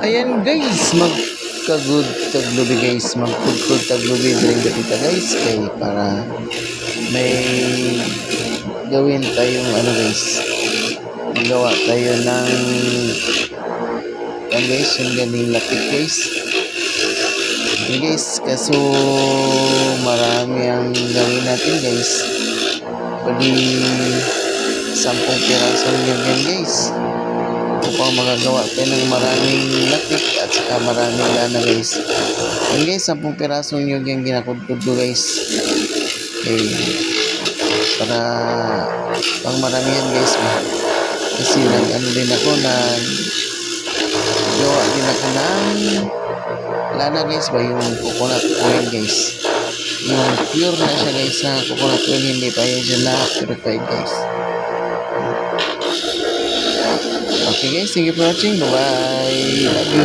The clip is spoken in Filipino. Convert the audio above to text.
Ayan guys, magkagud taglubi guys, magkudkod taglubi rin kita guys kay para may gawin tayong ano guys, gawa tayo ng yan guys, yung ganing lapit guys. Yan guys, kaso marami ang gawin natin guys. Pwede 10 piraso yun yan guys upang magagawa tayo ng maraming latik at saka maraming lana guys. Yan guys, 10 piraso nyug yung ginakudkod ko guys. Okay, para pang maramihan guys kasi ano din ako gawa din ako ng lana guys ba, yung coconut oil guys, yung pure na siya guys na coconut oil, hindi pa yun siya na purified guys. Okay guys, thank you for watching, bye bye, love you.